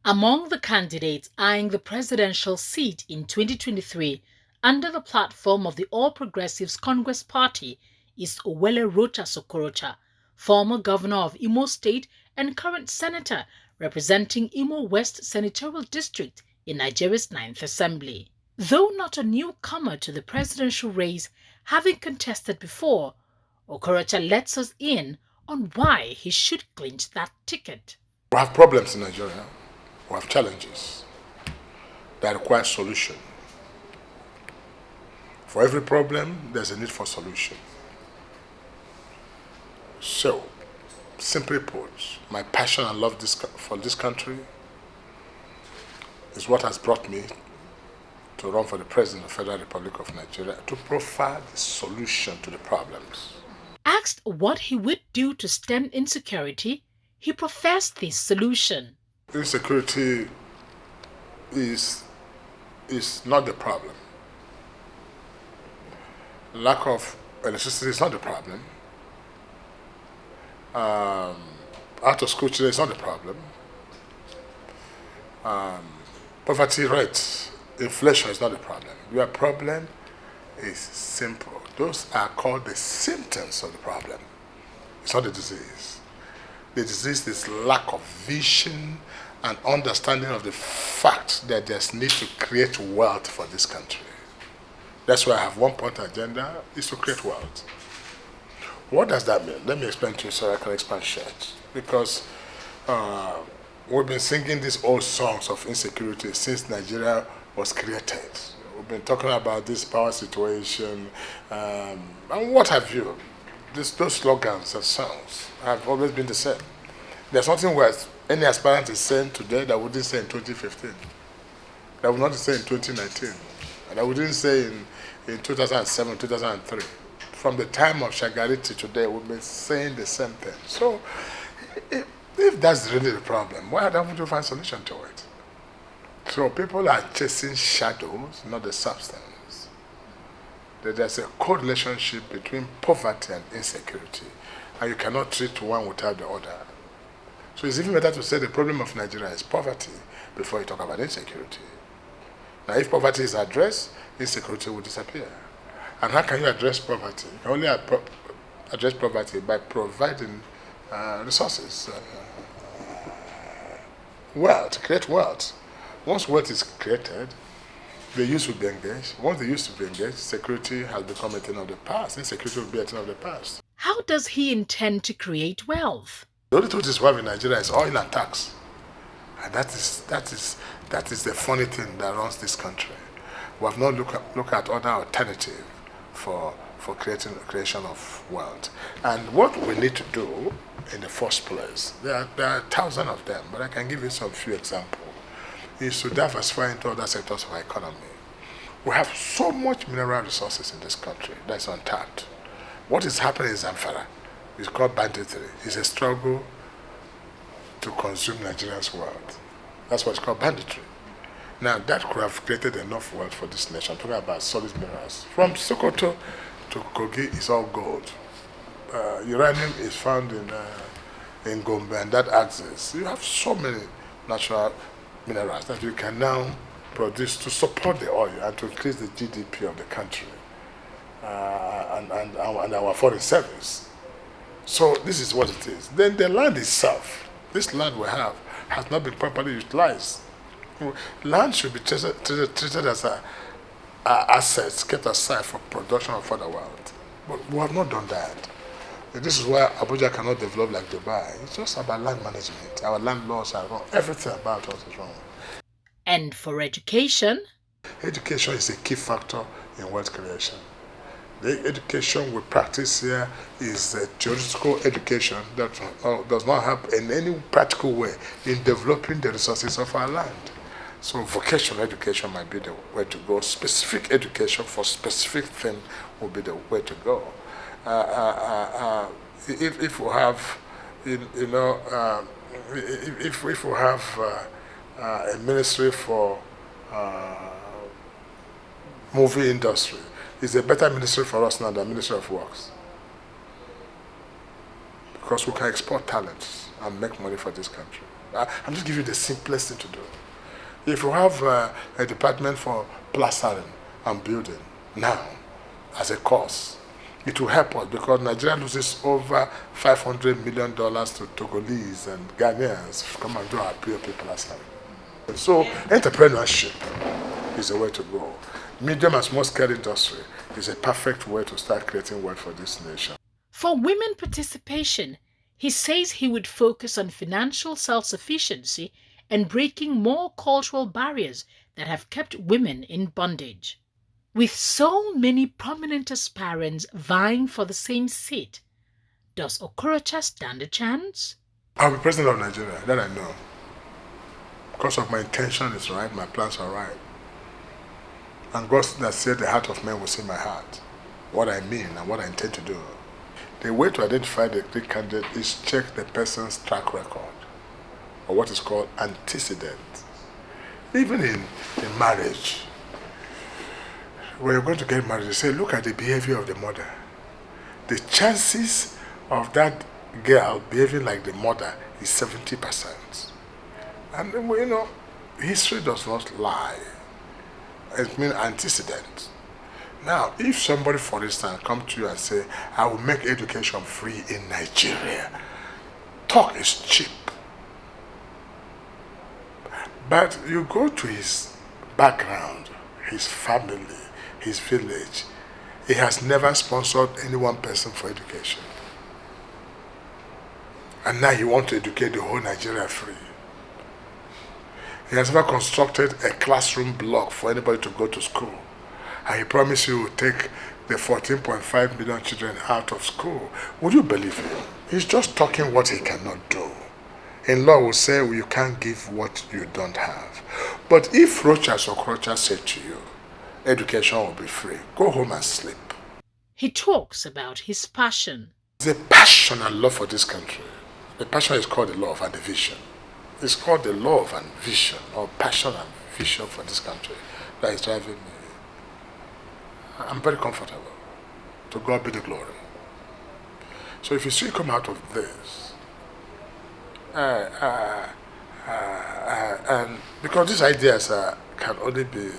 Among the candidates eyeing the presidential seat in 2023 under the platform of the All Progressives Congress Party is Owelle Rochas Okorocha, former governor of Imo State and current senator representing Imo West Senatorial District in Nigeria's 9th Assembly. Though not a newcomer to the presidential race, having contested before, Okorocha lets us in on why he should clinch that ticket. We have problems in Nigeria. We have challenges that require solution. For every problem, there's a need for solution. So, simply put, my passion and love for this country is what has brought me to run for the President of the Federal Republic of Nigeria to provide the solution to the problems. Asked what he would do to stem insecurity, he professed this solution. Insecurity is not the problem. Lack of electricity is not the problem. Out of school children is not the problem. Poverty rate, inflation is not the problem. Your problem is simple. Those are called the symptoms of the problem. It's not the disease. The disease is lack of vision and understanding of the fact that there's need to create wealth for this country. That's why I have one-point agenda, is to create wealth. What does that mean? Let me explain to you so I can expatiate. Because we've been singing these old songs of insecurity since Nigeria was created. We've been talking about this power situation and what have you. Those slogans and songs have always been the same. There's nothing worse any aspirant is saying today that we didn't say in 2015, that we not say in 2019, and that we didn't say in 2007, 2003. From the time of Shagari to today, we've been saying the same thing. So, if that's really the problem, why don't we find a solution to it? So people are chasing shadows, not the substance. There's a correlationship between poverty and insecurity, and you cannot treat one without the other. So it's even better to say the problem of Nigeria is poverty before you talk about insecurity. Now, if poverty is addressed, insecurity will disappear. And how can you address poverty? You can only address poverty by providing resources, wealth, create wealth. Once wealth is created, the youth will be engaged. Once the youth will be engaged, security has become a thing of the past. Insecurity will be a thing of the past. How does he intend to create wealth? The only truth is we have in Nigeria is oil and tax. And that is the funny thing that runs this country. We have not looked at other alternatives for creation of wealth. And what we need to do in the first place, there are thousands of them, but I can give you some few examples, is to diversify into other sectors of our economy. We have so much mineral resources in this country that's untapped. What is happening in Zamfara is called banditry. It's a struggle to consume Nigerians' wealth. That's what's called banditry. Now, that could have created enough wealth for this nation. Talking about solid minerals. From Sokoto to Kogi is all gold. Uranium is found in Gombe and that axis. You have so many natural minerals that you can now produce to support the oil and to increase the GDP of the country and our foreign service. So this is what it is. Then the land itself, this land we have, has not been properly utilized. Land should be treated as assets kept aside for production of further wealth. But we have not done that. And this is why Abuja cannot develop like Dubai. It's just about land management. Our land laws are wrong. Everything about us is wrong. And for education? Education is a key factor in wealth creation. The education we practice here is a theoretical education that does not help in any practical way in developing the resources of our land. So vocational education might be the way to go. Specific education for specific thing will be the way to go. If we have, if we have a ministry for movie industry, it's a better ministry for us now than Ministry of Works, because we can export talents and make money for this country. I'm just giving you the simplest thing to do. If you have a department for plastering and building now as a course, it will help us because Nigeria loses over $500 million to Togolese and Ghanaians to come and do our POP plastering. So entrepreneurship is the way to go. Medium and small scale industry is a perfect way to start creating wealth for this nation. For women participation, he says he would focus on financial self-sufficiency and breaking more cultural barriers that have kept women in bondage. With so many prominent aspirants vying for the same seat, does Okorocha stand a chance? I'll be president of Nigeria, that I know. Because of my intention is right, my plans are right. And God that said the heart of man will see my heart, what I mean and what I intend to do. The way to identify the great candidate is check the person's track record, or what is called antecedent. Even in marriage, when you're going to get married, you say, look at the behavior of the mother. The chances of that girl behaving like the mother is 70%. And history does not lie. It means antecedent. Now, if somebody, for instance, come to you and say, I will make education free in Nigeria, talk is cheap. But you go to his background, his family, his village, he has never sponsored any one person for education. And now he wants to educate the whole Nigeria free. He has never constructed a classroom block for anybody to go to school. And he promised you will take the 14.5 million children out of school. Would you believe him? He's just talking what he cannot do. In law, will say, well, you can't give what you don't have. But if Rochas Okorocha said to you, education will be free, go home and sleep. He talks about his passion. The passion and love for this country. The passion is called the love and the vision. It's called the love and vision, or passion and vision for this country that is driving me. I'm very comfortable. To God be the glory. So if you see come out of this, and because these ideas can only be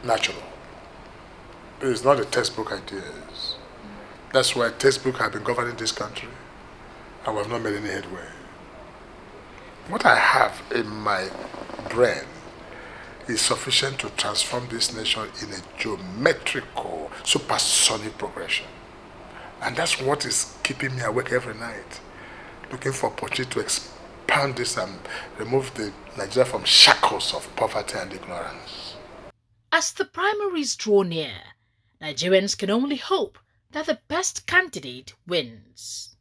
natural. It is not a textbook ideas. That's why textbooks have been governing this country, and we have not made any headway. What I have in my brain is sufficient to transform this nation in a geometrical, supersonic progression. And that's what is keeping me awake every night, looking for opportunity to expand this and remove the Nigeria from shackles of poverty and ignorance. As the primaries draw near, Nigerians can only hope that the best candidate wins.